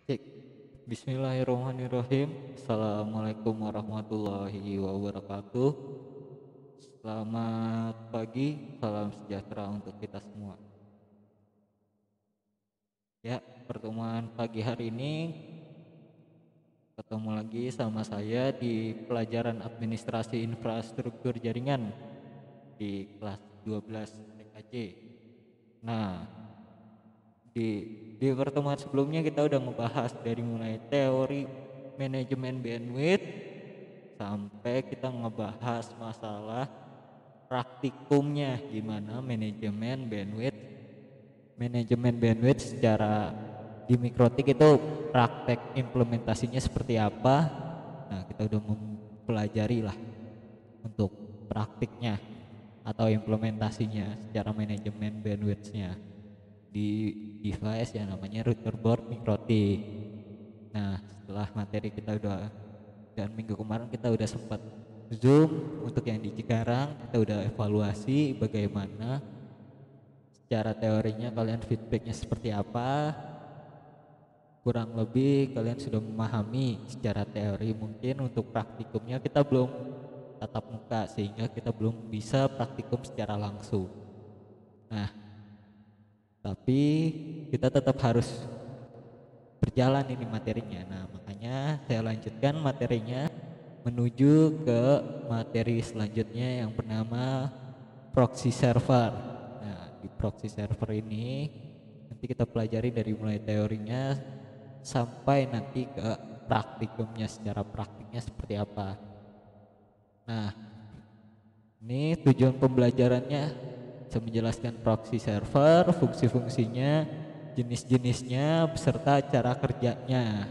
Cek. Bismillahirrahmanirrahim. Assalamualaikum warahmatullahi wabarakatuh. Selamat pagi, salam sejahtera untuk kita semua. Ya, pertemuan pagi hari ini ketemu lagi sama saya di pelajaran administrasi infrastruktur jaringan di kelas 12 TKJ. Nah, di pertemuan sebelumnya kita udah ngebahas dari mulai teori manajemen bandwidth sampai kita ngebahas masalah praktikumnya gimana manajemen bandwidth secara di Mikrotik itu praktek implementasinya seperti apa. Nah, kita udah mempelajari lah untuk praktiknya atau implementasinya secara manajemen bandwidthnya di device yang namanya router board Mikrotik. Nah, setelah materi kita udah, dan minggu kemarin kita udah sempat zoom untuk yang di Cikarang, kita udah evaluasi bagaimana secara teorinya kalian feedbacknya seperti apa. Kurang lebih kalian sudah memahami secara teori, mungkin untuk praktikumnya kita belum tatap muka sehingga kita belum bisa praktikum secara langsung. Nah, tapi kita tetap harus berjalan ini materinya. Nah, makanya saya lanjutkan materinya menuju ke materi selanjutnya yang bernama proxy server. Nah, di proxy server ini nanti kita pelajari dari mulai teorinya sampai nanti ke praktikumnya, secara praktiknya seperti apa. Nah, ini tujuan pembelajarannya bisa menjelaskan proxy server, fungsi-fungsinya, jenis-jenisnya, beserta cara kerjanya.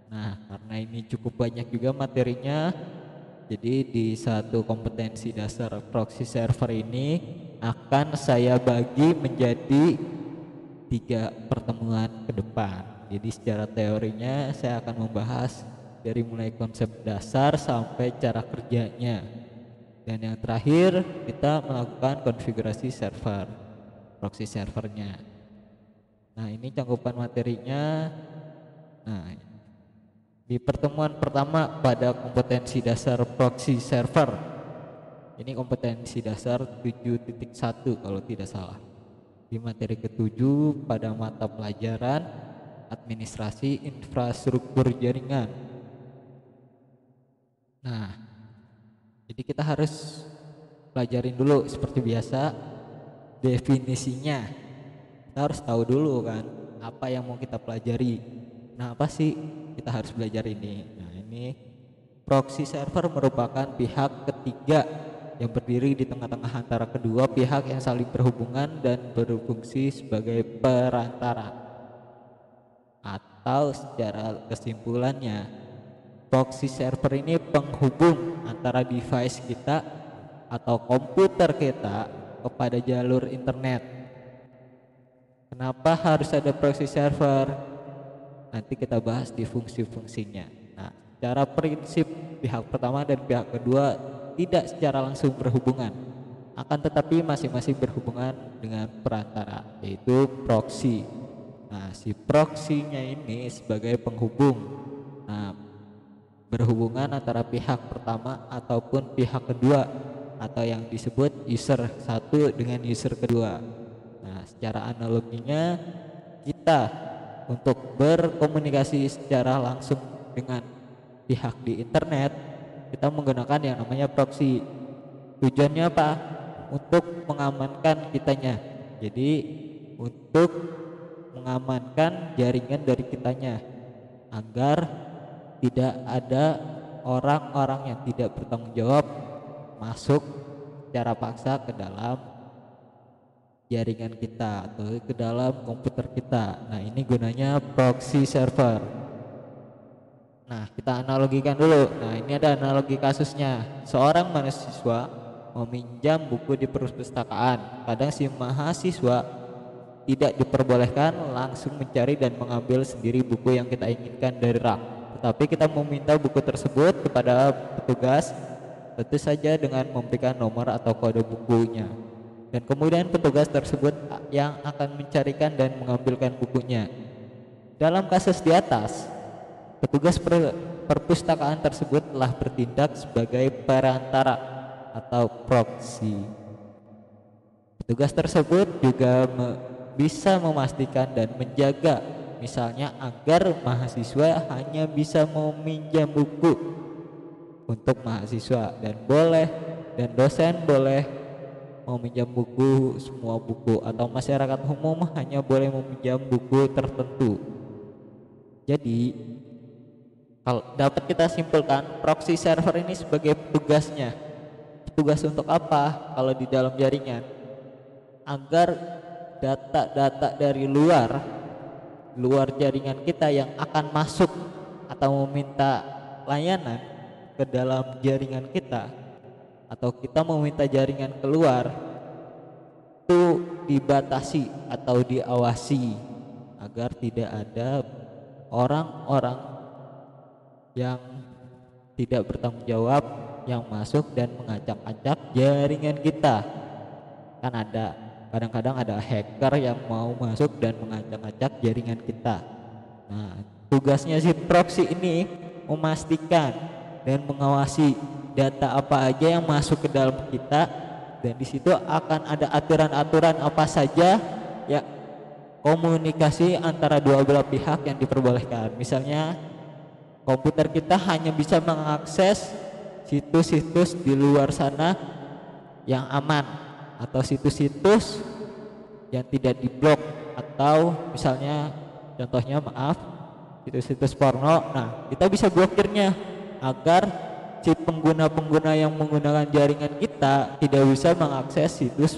Nah, karena ini cukup banyak juga materinya, jadi di satu kompetensi dasar proxy server ini akan saya bagi menjadi 3 pertemuan ke depan. Jadi secara teorinya saya akan membahas dari mulai konsep dasar sampai cara kerjanya. Dan yang terakhir kita melakukan konfigurasi server, proxy servernya. Nah, ini cangkupan materinya. Nah, di pertemuan pertama pada kompetensi dasar proxy server, ini kompetensi dasar 7.1 kalau tidak salah. Di materi ke-7 pada mata pelajaran administrasi infrastruktur jaringan. Nah, jadi kita harus pelajarin dulu seperti biasa definisinya. Kita harus tahu dulu kan apa yang mau kita pelajari. Nah, apa sih kita harus belajar ini? Nah, ini proxy server merupakan pihak ketiga yang berdiri di tengah-tengah antara kedua pihak yang saling berhubungan dan berfungsi sebagai perantara. Atau secara kesimpulannya, proxy server ini penghubung antara device kita atau komputer kita kepada jalur internet. Kenapa harus ada proxy server? Nanti kita bahas di fungsi-fungsinya. Nah, secara prinsip pihak pertama dan pihak kedua tidak secara langsung berhubungan, akan tetapi masing-masing berhubungan dengan perantara, yaitu proxy. Nah, si proxy-nya ini sebagai penghubung. Nah, berhubungan antara pihak pertama ataupun pihak kedua, atau yang disebut user satu dengan user kedua. Nah, secara analoginya kita untuk berkomunikasi secara langsung dengan pihak di internet, kita menggunakan yang namanya proxy. Tujuannya apa? Untuk mengamankan kitanya. Jadi untuk mengamankan jaringan dari kitanya agar tidak ada orang-orang yang tidak bertanggung jawab masuk secara paksa ke dalam jaringan kita atau ke dalam komputer kita. Nah, ini gunanya proxy server. Nah, kita analogikan dulu. Nah, ini ada analogi kasusnya. Seorang mahasiswa meminjam buku di perpustakaan. Kadang si mahasiswa tidak diperbolehkan langsung mencari dan mengambil sendiri buku yang kita inginkan dari rak. Tetapi kita meminta buku tersebut kepada petugas, tentu saja dengan memberikan nomor atau kode bukunya. Dan kemudian petugas tersebut yang akan mencarikan dan mengambilkan bukunya. dalam kasus di atas, petugas perpustakaan tersebut telah bertindak sebagai perantara atau proxy. Petugas tersebut juga bisa memastikan dan menjaga, misalnya agar mahasiswa hanya bisa meminjam buku untuk mahasiswa dan dosen boleh meminjam buku, semua buku, atau masyarakat umum hanya boleh meminjam buku tertentu. Jadi kalau dapat kita simpulkan, proxy server ini sebagai petugasnya. Petugas untuk apa? Kalau di dalam jaringan, agar data-data dari luar jaringan kita yang akan masuk atau meminta layanan ke dalam jaringan kita, atau kita meminta jaringan keluar, itu dibatasi atau diawasi agar tidak ada orang-orang yang tidak bertanggung jawab yang masuk dan mengacak-acak jaringan kita. Kan ada kadang-kadang ada hacker yang mau masuk dan mengacak-acak jaringan kita. Nah, tugasnya si proxy ini memastikan dan mengawasi data apa aja yang masuk ke dalam kita, dan di situ akan ada aturan-aturan apa saja ya komunikasi antara dua belah pihak yang diperbolehkan. Misalnya komputer kita hanya bisa mengakses situs-situs di luar sana yang aman, atau situs-situs yang tidak diblok, atau misalnya contohnya situs-situs porno. Nah, kita bisa blokirnya agar si pengguna-pengguna yang menggunakan jaringan kita tidak bisa mengakses situs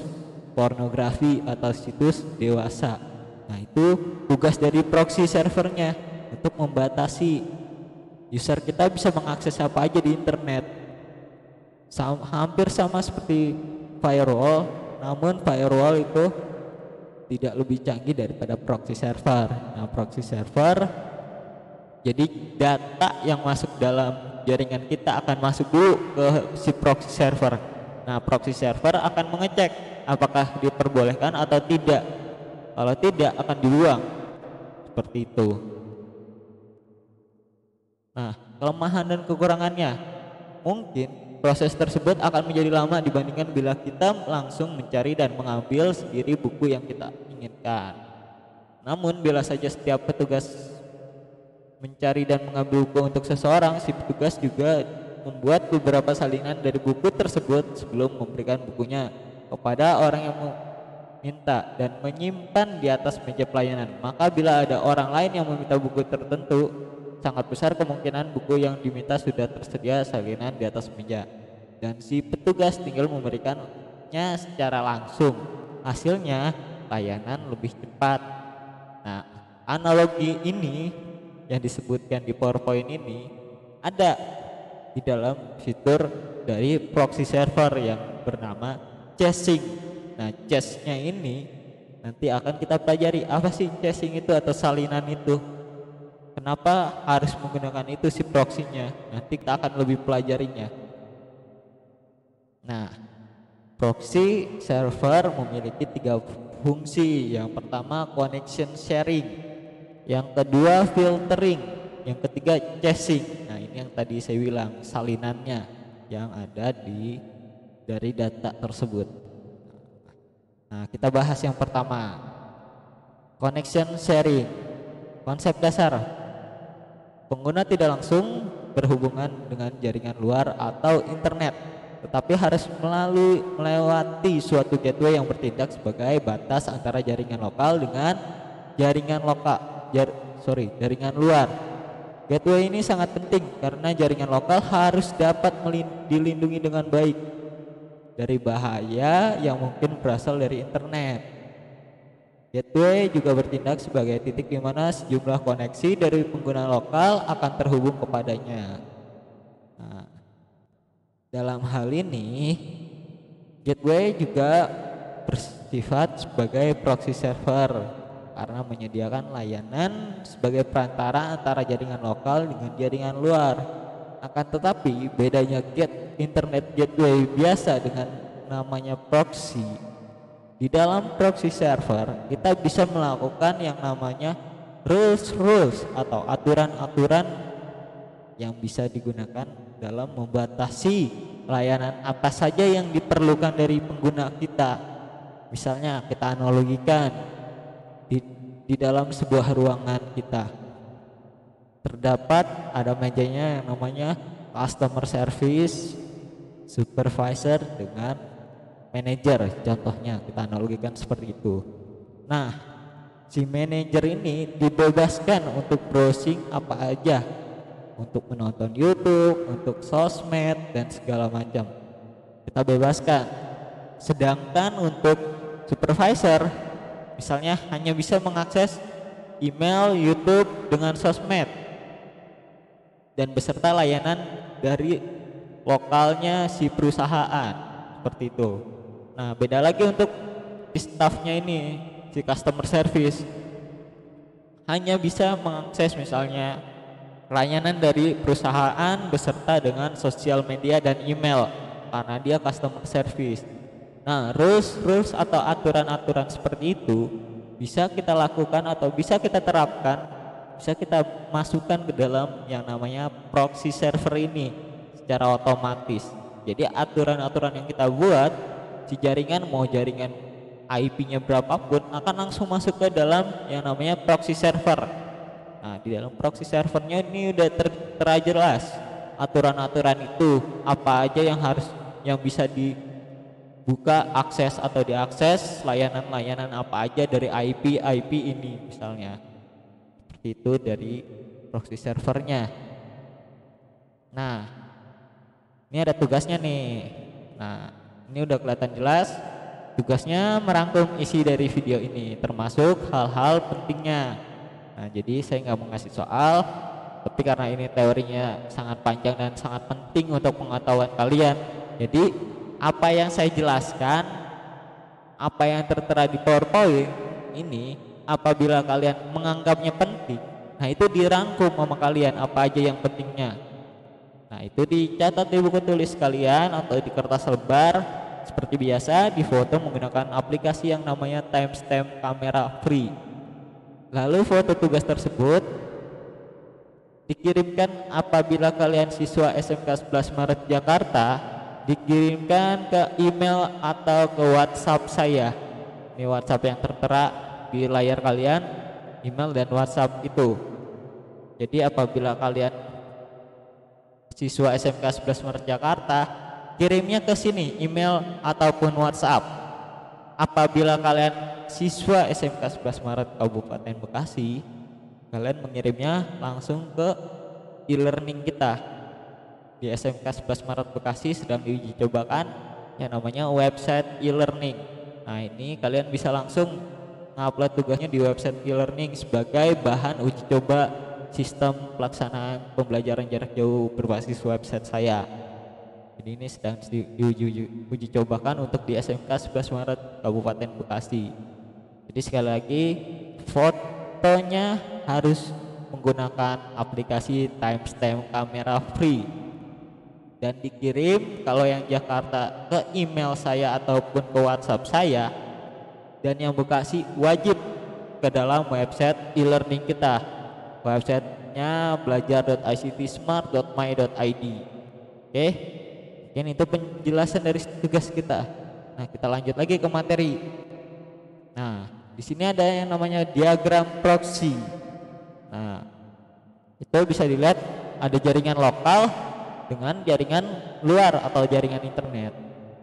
pornografi atau situs dewasa. Nah, itu tugas dari proxy servernya untuk membatasi user kita bisa mengakses apa aja di internet. Hampir sama seperti firewall, namun firewall itu tidak lebih canggih daripada proxy server. Nah, proxy server, jadi data yang masuk dalam jaringan kita akan masuk dulu ke si proxy server. Nah, proxy server akan mengecek apakah diperbolehkan atau tidak. Kalau tidak, akan dibuang. Seperti itu. Nah, kelemahan dan kekurangannya, mungkin proses tersebut akan menjadi lama dibandingkan bila kita langsung mencari dan mengambil sendiri buku yang kita inginkan. Namun bila saja setiap petugas mencari dan mengambil buku untuk seseorang, si petugas juga membuat beberapa salinan dari buku tersebut sebelum memberikan bukunya kepada orang yang meminta dan menyimpan di atas meja pelayanan. Maka bila ada orang lain yang meminta buku tertentu, sangat besar kemungkinan buku yang diminta sudah tersedia salinan di atas meja, dan si petugas tinggal memberikannya secara langsung. Hasilnya layanan lebih cepat. Nah, analogi ini yang disebutkan di PowerPoint ini ada di dalam fitur dari proxy server yang bernama chasing. Nah, chase-nya ini nanti akan kita pelajari apa sih chasing itu atau salinan itu. Kenapa harus menggunakan itu si proxy-nya? Nanti kita akan lebih pelajarinya. Nah, proxy server memiliki 3 fungsi. Yang pertama connection sharing, yang kedua filtering, yang ketiga chasing. Nah, ini yang tadi saya bilang salinannya yang ada dari data tersebut. Nah, kita bahas yang pertama, connection sharing. Konsep dasar, pengguna tidak langsung berhubungan dengan jaringan luar atau internet, tetapi harus melewati suatu gateway yang bertindak sebagai batas antara jaringan lokal dengan jaringan jaringan luar. Gateway ini sangat penting karena jaringan lokal harus dapat dilindungi dengan baik dari bahaya yang mungkin berasal dari internet. Gateway juga bertindak sebagai titik di mana sejumlah koneksi dari pengguna lokal akan terhubung kepadanya. Nah, dalam hal ini, gateway juga bersifat sebagai proxy server karena menyediakan layanan sebagai perantara antara jaringan lokal dengan jaringan luar. Akan tetapi, bedanya internet gateway biasa dengan namanya proxy. Di dalam proxy server kita bisa melakukan yang namanya rules atau aturan-aturan yang bisa digunakan dalam membatasi layanan apa saja yang diperlukan dari pengguna kita. Misalnya kita analogikan di dalam sebuah ruangan kita terdapat ada mejanya yang namanya customer service supervisor dengan manager, contohnya kita analogikan seperti itu. Nah, si manajer ini dibebaskan untuk browsing apa aja, untuk menonton YouTube, untuk sosmed dan segala macam. Kita bebaskan. Sedangkan untuk supervisor misalnya hanya bisa mengakses email, YouTube dengan sosmed dan beserta layanan dari lokalnya si perusahaan, seperti itu. Nah, beda lagi untuk si staffnya ini, si customer service hanya bisa mengakses misalnya layanan dari perusahaan beserta dengan sosial media dan email karena dia customer service. Nah, rules atau aturan-aturan seperti itu bisa kita lakukan atau bisa kita terapkan, bisa kita masukkan ke dalam yang namanya proxy server ini secara otomatis. Jadi aturan-aturan yang kita buat, si jaringan mau jaringan IP-nya berapapun akan langsung masuk ke dalam yang namanya proxy server. Nah, di dalam proxy servernya ini udah tera jelas aturan-aturan itu, apa aja yang bisa dibuka akses atau diakses, layanan-layanan apa aja dari IP ini misalnya. Seperti itu dari proxy servernya. Nah, ini ada tugasnya nih. Nah, ini udah kelihatan jelas. Tugasnya merangkum isi dari video ini, termasuk hal-hal pentingnya. Nah, jadi saya nggak mau ngasih soal, tapi karena ini teorinya sangat panjang dan sangat penting untuk pengetahuan kalian. Jadi apa yang saya jelaskan, apa yang tertera di PowerPoint ini, apabila kalian menganggapnya penting, nah itu dirangkum sama kalian apa aja yang pentingnya. Nah, itu dicatat di buku tulis kalian atau di kertas lebar. Seperti biasa, difoto menggunakan aplikasi yang namanya timestamp kamera free. Lalu foto tugas tersebut dikirimkan apabila kalian siswa SMK 11 Maret Jakarta, dikirimkan ke email atau ke WhatsApp saya. Ini WhatsApp yang tertera di layar kalian, email dan WhatsApp itu. Jadi apabila kalian siswa SMK 11 Maret Jakarta, kirimnya ke sini email ataupun WhatsApp. Apabila kalian siswa SMK 11 Maret Kabupaten Bekasi, kalian mengirimnya langsung ke e-learning kita. Di SMK 11 Maret Bekasi sedang diuji cobakan yang namanya website e-learning. Nah, ini kalian bisa langsung ngupload tugasnya di website e-learning sebagai bahan uji coba sistem pelaksanaan pembelajaran jarak jauh berbasis website saya. Jadi ini sedang diuji cobakan untuk di SMK 11 Maret Kabupaten Bekasi. Jadi sekali lagi, fotonya harus menggunakan aplikasi timestamp kamera free dan dikirim kalau yang Jakarta ke email saya ataupun ke WhatsApp saya, dan yang Bekasi wajib ke dalam website e-learning kita. Websitenya belajar.ictsmart.my.id. Oke, mungkin itu penjelasan dari tugas kita. Nah, kita lanjut lagi ke materi. Nah, di sini ada yang namanya diagram proxy. Nah, itu bisa dilihat ada jaringan lokal dengan jaringan luar atau jaringan internet.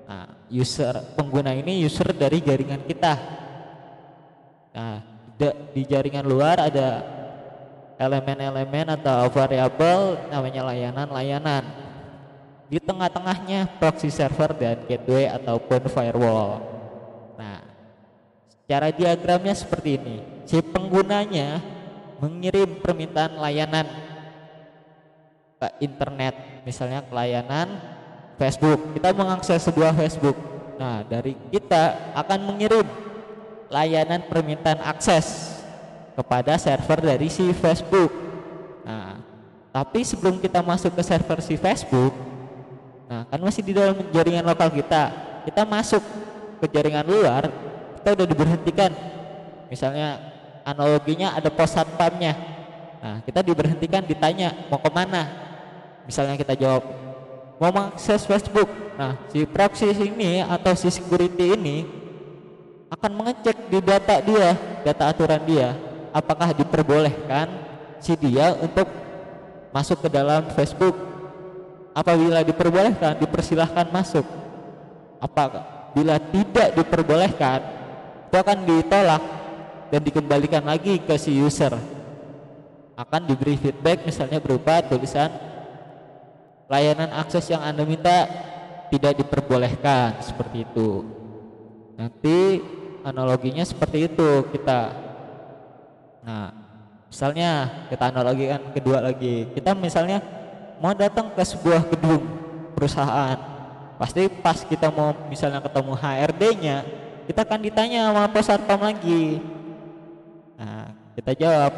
Nah, pengguna ini user dari jaringan kita. Nah, di jaringan luar ada elemen-elemen atau variabel namanya layanan-layanan. Di tengah-tengahnya proxy server dan gateway ataupun firewall. Nah, secara diagramnya seperti ini. Si penggunanya mengirim permintaan layanan ke internet, misalnya ke layanan Facebook. Kita mengakses sebuah Facebook. Nah, dari kita akan mengirim layanan permintaan akses kepada server dari si Facebook. Nah, tapi sebelum kita masuk ke server si Facebook, nah kan masih di dalam jaringan lokal kita masuk ke jaringan luar, kita udah diberhentikan. Misalnya analoginya ada pos satpamnya. Nah, kita diberhentikan, ditanya mau kemana. Misalnya kita jawab mau mengakses Facebook. Nah, si proxy ini atau si security ini akan mengecek di data dia, data aturan dia, apakah diperbolehkan si dia untuk masuk ke dalam Facebook. Apabila diperbolehkan, dipersilahkan masuk. Apabila tidak diperbolehkan, itu akan ditolak dan dikembalikan lagi ke si user. Akan diberi feedback misalnya berupa tulisan layanan akses yang Anda minta tidak diperbolehkan, seperti itu. Nanti analoginya seperti itu kita. Nah, misalnya kita analogikan kedua lagi. Kita misalnya mau datang ke sebuah gedung perusahaan. Pasti pas kita mau misalnya ketemu HRD-nya, kita akan ditanya sama pos satpam lagi. Nah, kita jawab,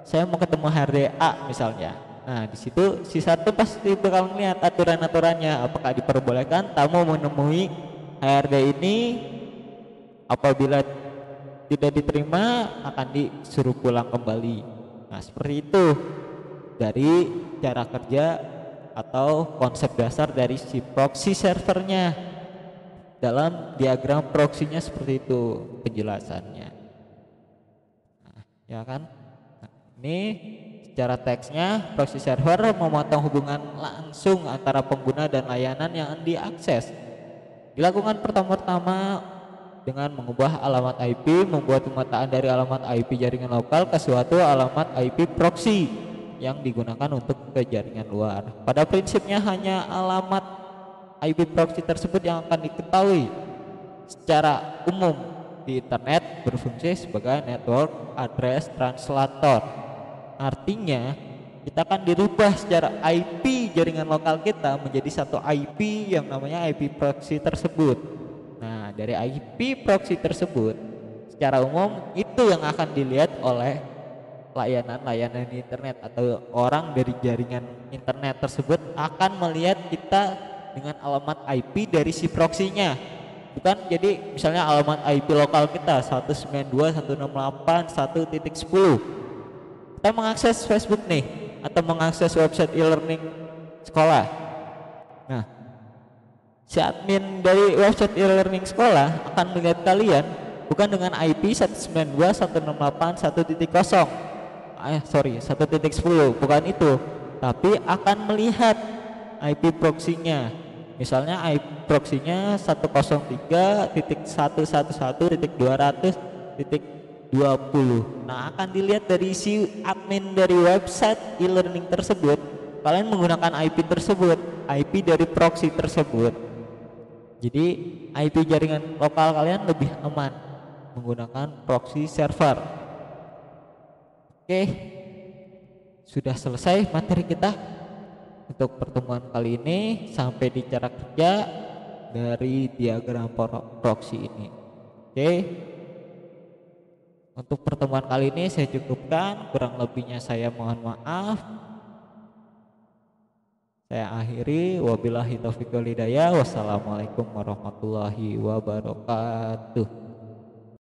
saya mau ketemu HRD A misalnya. Nah, di situ si satu pasti bakal melihat aturan-aturannya, apakah diperbolehkan tamu menemui HRD ini. Apabila tidak diterima akan disuruh pulang kembali. Nah, seperti itu dari cara kerja atau konsep dasar dari si proxy servernya. Dalam diagram proxy-nya seperti itu penjelasannya. Nah, ya kan? Nah, ini secara teksnya proxy server memotong hubungan langsung antara pengguna dan layanan yang diakses. Dilakukan pertama-tama dengan mengubah alamat IP, membuat pemetaan dari alamat IP jaringan lokal ke suatu alamat IP proxy yang digunakan untuk ke jaringan luar. Pada prinsipnya hanya alamat IP proxy tersebut yang akan diketahui secara umum di internet, berfungsi sebagai network address translator. Artinya kita akan dirubah secara IP jaringan lokal kita menjadi satu IP yang namanya IP proxy tersebut. Nah, dari IP proxy tersebut secara umum itu yang akan dilihat oleh layanan-layanan di internet atau orang dari jaringan internet tersebut akan melihat kita dengan alamat IP dari si proxy-nya. Bukan jadi misalnya alamat IP lokal kita 192.168.1.10. Kita mengakses Facebook nih atau mengakses website e-learning sekolah. Nah, si admin dari website e-learning sekolah akan melihat kalian bukan dengan IP 192.168.1.0. 1.10, bukan itu, tapi akan melihat IP proxy-nya. Misalnya IP proxy-nya 103.111.200.20. Nah, akan dilihat dari si admin dari website e-learning tersebut, kalian menggunakan IP tersebut, IP dari proxy tersebut. Jadi IP jaringan lokal kalian lebih aman menggunakan proxy server. Oke, sudah selesai materi kita untuk pertemuan kali ini sampai di cara kerja dari diagram proxy ini. Oke, untuk pertemuan kali ini saya cukupkan, kurang lebihnya saya mohon maaf. Saya akhiri, wabillahi taufiq wal hidayah. Wassalamualaikum warahmatullahi wabarakatuh.